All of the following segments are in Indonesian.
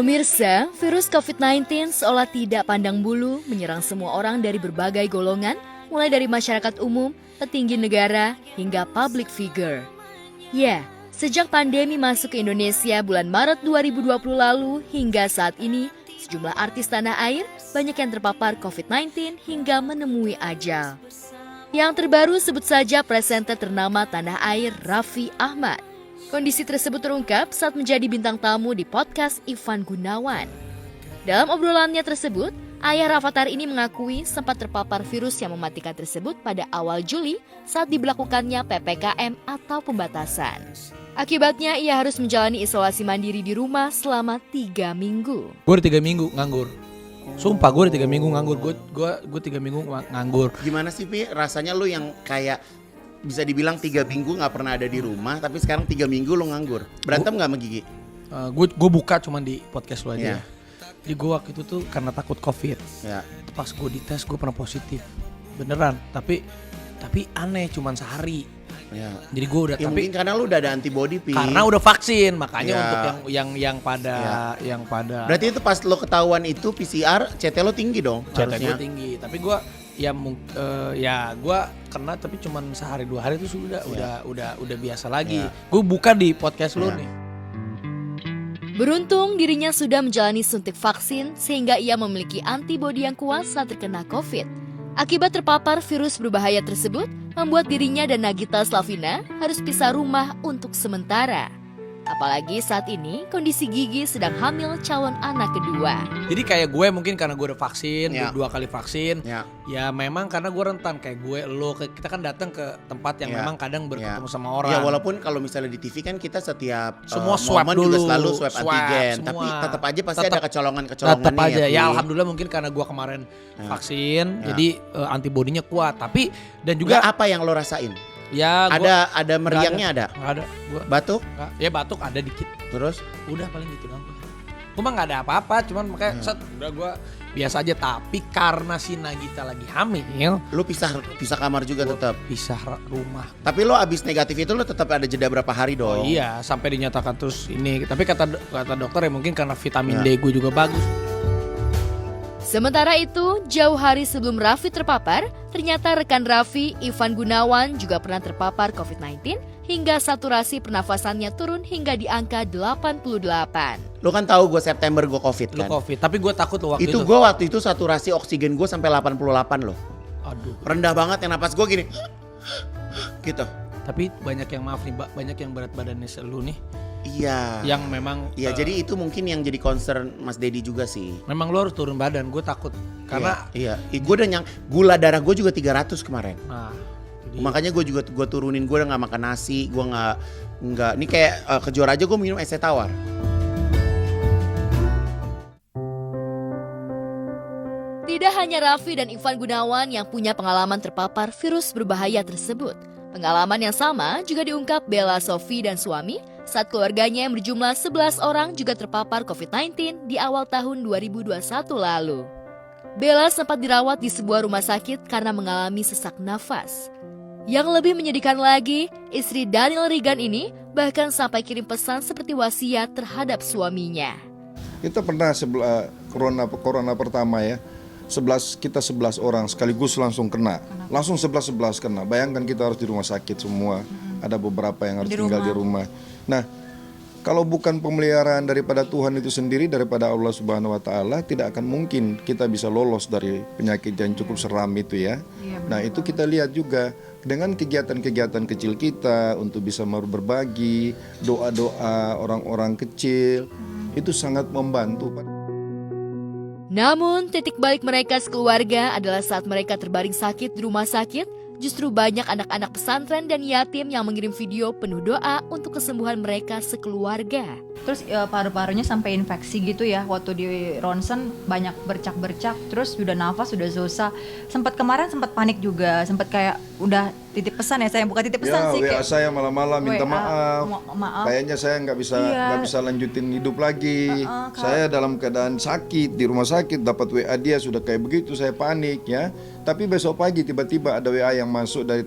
Pemirsa, virus COVID-19 seolah tidak pandang bulu menyerang semua orang dari berbagai golongan, mulai dari masyarakat umum, petinggi negara, hingga public figure. Ya, sejak pandemi masuk ke Indonesia bulan Maret 2020 lalu hingga saat ini, sejumlah artis tanah air banyak yang terpapar COVID-19 hingga menemui ajal. Yang terbaru sebut saja presenter ternama tanah air Raffi Ahmad. Kondisi tersebut terungkap saat menjadi bintang tamu di podcast Ivan Gunawan. Dalam obrolannya tersebut, ayah Rafathar ini mengakui sempat terpapar virus yang mematikan tersebut pada awal Juli saat diberlakukannya PPKM atau pembatasan. Akibatnya ia harus menjalani isolasi mandiri di rumah selama 3 minggu. Gue udah 3 minggu nganggur. Sumpah gue udah 3 minggu nganggur. Gue 3 minggu nganggur. Gimana sih Pi, rasanya lu yang kayak bisa dibilang 3 minggu gak pernah ada di rumah, tapi sekarang 3 minggu lu nganggur. Berantem gak sama Gigi? Gue buka cuman di podcast lu aja. Yeah. Jadi gue waktu itu tuh karena takut COVID. Ya. Pas gue dites gue pernah positif. Beneran, tapi aneh cuman sehari. Ya. Jadi gue udah Mungkin karena lu udah ada antibody Pi. karena udah vaksin, makanya Ya. untuk yang pada Berarti itu pas lo ketahuan itu PCR, CT lo tinggi dong CT harusnya. gue tinggi. Tapi gue gue kena tapi cuman sehari 2 hari itu udah biasa lagi. Ya. Gue buka di podcast lu Ya. nih. Beruntung dirinya sudah menjalani suntik vaksin sehingga ia memiliki antibodi yang kuat saat terkena COVID. Akibat terpapar virus berbahaya tersebut, membuat dirinya dan Nagita Slavina harus pisah rumah untuk sementara. Apalagi saat ini kondisi Gigi sedang hamil calon anak kedua. Jadi kayak gue mungkin karena gue udah vaksin, Ya. 2 kali vaksin. Ya. Ya memang karena gue rentan kayak gue, kita kan datang ke tempat yang Ya. memang kadang berketemu Ya. sama orang. Ya walaupun kalau misalnya di TV kan kita setiap Semua swab momen juga dulu, selalu swab antigen, semua. tapi tetap aja pasti Tetap- ada kecolongan-kecolongan Tetap aja. Pi. Ya alhamdulillah mungkin karena gue kemarin Ya. vaksin, Ya. jadi antibodinya kuat. Tapi dan Juga juga apa yang lo rasain? ya gua, Ada meriangnya ada? nggak ada. Gua Batuk? nggak. Ya batuk ada dikit. Terus? Udah paling gitu doang. Gue mah nggak ada apa-apa, cuman makanya udah gue biasa aja. Tapi karena si Nagita lagi hamil, Lu pisah kamar juga tetap. pisah rumah. Tapi lo abis negatif itu lo tetap ada jeda berapa hari Oh dong? iya, sampai dinyatakan terus ini. Tapi kata dokter ya mungkin karena vitamin Ya. D gue juga bagus. Sementara itu, jauh hari sebelum Raffi terpapar, ternyata rekan Raffi, Ivan Gunawan juga pernah terpapar COVID-19 hingga saturasi pernafasannya turun hingga di angka 88. Lo kan tahu gue September gue COVID Lu kan? COVID, tapi gue takut lo waktu itu. Itu gue waktu itu saturasi oksigen gue sampai 88 loh. Aduh. Rendah banget yang napas gue gini. Gitu. Tapi banyak yang maaf nih, banyak yang berat badannya lu nih. Iya. Yang memang Iya, jadi itu mungkin yang jadi concern Mas Dedi juga sih. memang lu harus turun badan. Gue takut karena Iya. Gue udah gula darah gue juga 300 kemarin. nah, jadi, Makanya gue turunin, gue udah nggak makan nasi, gue nggak. Ini kayak kejuara aja gue minum es teh tawar. Tidak hanya Raffi dan Ivan Gunawan yang punya pengalaman terpapar virus berbahaya tersebut. Pengalaman yang sama juga diungkap Bella Sophie dan suami saat keluarganya yang berjumlah 11 orang juga terpapar COVID-19 di awal tahun 2021 lalu. Bella sempat dirawat di sebuah rumah sakit karena mengalami sesak nafas. Yang lebih menyedihkan lagi, istri Daniel Regan ini bahkan sampai kirim pesan seperti wasiat terhadap suaminya. Kita pernah corona pertama ya, kita 11 orang sekaligus langsung kena. Langsung 11 kena. Bayangkan kita harus di rumah sakit semua. Ada beberapa yang harus tinggal di rumah. Nah, kalau bukan pemeliharaan daripada Tuhan itu sendiri, daripada Allah Subhanahu wa taala, tidak akan mungkin kita bisa lolos dari penyakit yang cukup seram itu ya. Nah, itu kita lihat juga dengan kegiatan-kegiatan kecil kita untuk bisa berbagi, doa-doa orang-orang kecil, itu sangat membantu. Namun, titik balik mereka sekeluarga adalah saat mereka terbaring sakit di rumah sakit, justru banyak anak-anak pesantren dan yatim yang mengirim video penuh doa untuk kesembuhan mereka sekeluarga. Terus paru-parunya sampai infeksi gitu ya. Waktu di ronsen banyak bercak-bercak, terus udah nafas, udah susah. Sempat kemarin sempat panik juga, sempat kayak udah titip pesan ya, saya bukan titip pesan Ya, sih WA kayak saya malam-malam minta WA, maaf. maaf. Kayaknya saya nggak Iya. bisa lanjutin hidup lagi. Kak. Saya dalam keadaan sakit di rumah sakit, dapat WA dia sudah kayak begitu, saya panik ya. Tapi besok pagi tiba-tiba ada WA yang masuk dari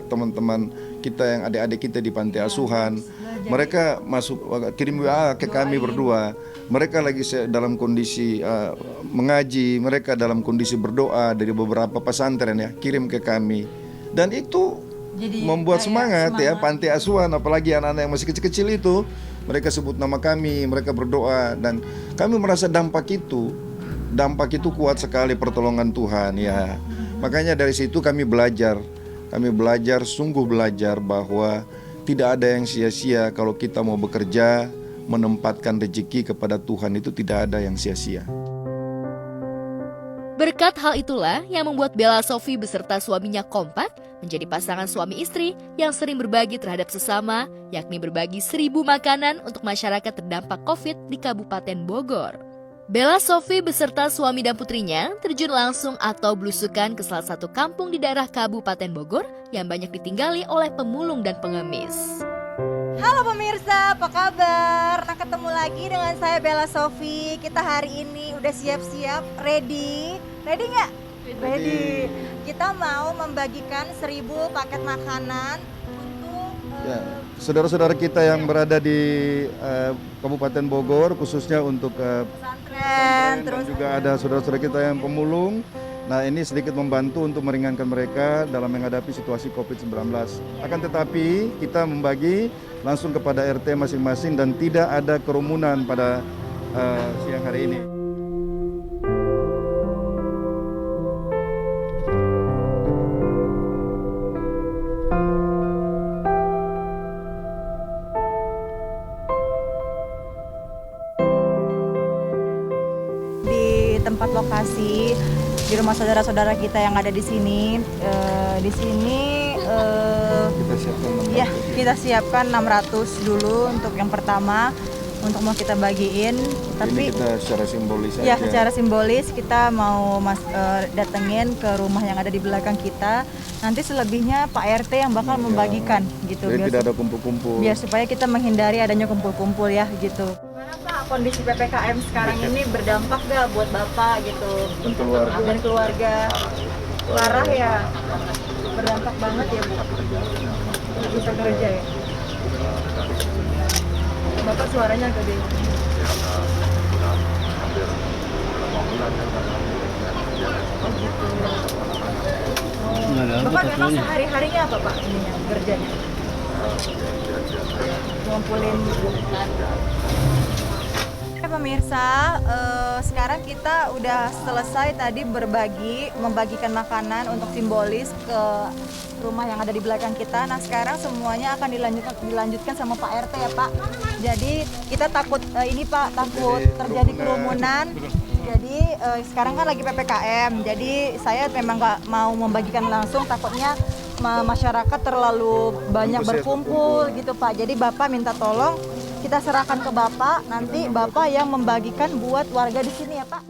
teman-teman kita yang adik-adik kita di panti asuhan. Mereka kirim WA ke kami berdua. Mereka lagi dalam kondisi mengaji, mereka dalam kondisi berdoa dari beberapa pesantren ya, kirim ke kami. Dan itu Jadi membuat kayak semangat ya, semangat. panti asuhan, apalagi anak-anak yang masih kecil-kecil itu, mereka sebut nama kami, mereka berdoa, dan kami merasa dampak itu kuat sekali, pertolongan Tuhan ya. Makanya dari situ kami belajar, sungguh belajar bahwa tidak ada yang sia-sia. Kalau kita mau bekerja, menempatkan rezeki kepada Tuhan, itu tidak ada yang sia-sia. Berkat hal itulah yang membuat Bella Sophie beserta suaminya kompak menjadi pasangan suami istri yang sering berbagi terhadap sesama, yakni berbagi 1.000 makanan untuk masyarakat terdampak COVID di Kabupaten Bogor. Bella Sophie beserta suami dan putrinya terjun langsung atau belusukan ke salah satu kampung di daerah Kabupaten Bogor yang banyak ditinggali oleh pemulung dan pengemis. Halo pemirsa, apa kabar? Nah, ketemu lagi dengan saya Bella Sophie. Kita hari ini udah siap-siap, ready nggak? Ready. Kita mau membagikan 1.000 paket makanan untuk Ya, saudara-saudara kita yang berada di Kabupaten Bogor, khususnya untuk pesantren, dan terus juga ada saudara-saudara kita yang pemulung. Nah, ini sedikit membantu untuk meringankan mereka dalam menghadapi situasi COVID-19. Akan tetapi kita membagi langsung kepada RT masing-masing dan tidak ada kerumunan pada siang hari ini. di tempat lokasi di rumah saudara-saudara kita yang ada di sini. Di sini Kita siapkan ya kita siapkan 600 dulu untuk yang pertama untuk mau kita bagiin. Ini kita secara simbolis Ya, aja. secara simbolis kita mau datengin ke rumah yang ada di belakang kita. Nanti selebihnya Pak RT yang bakal membagikan gitu. Jadi tidak ada kumpul-kumpul. biar supaya kita menghindari adanya kumpul-kumpul ya gitu. Gimana Pak kondisi PPKM sekarang ini berdampak gak buat Bapak gitu Dan keluarga. dan keluarga? Parah ya, berdampak banget ya Bu. Nggak bisa kerja ya. Bapak suaranya gede. Oh gitu. Bapak memang sehari-harinya apa Pak ininya, kerjanya? Ngumpulin. Pemirsa, sekarang kita udah selesai tadi membagikan makanan untuk simbolis ke rumah yang ada di belakang kita. Nah, sekarang semuanya akan dilanjutkan sama Pak RT ya Pak. Jadi kita takut takut terjadi kerumunan. Jadi sekarang kan lagi PPKM. Jadi saya memang nggak mau membagikan langsung, takutnya masyarakat terlalu banyak berkumpul gitu Pak. Jadi Bapak minta tolong kita serahkan ke Bapak, nanti Bapak yang membagikan buat warga di sini ya Pak.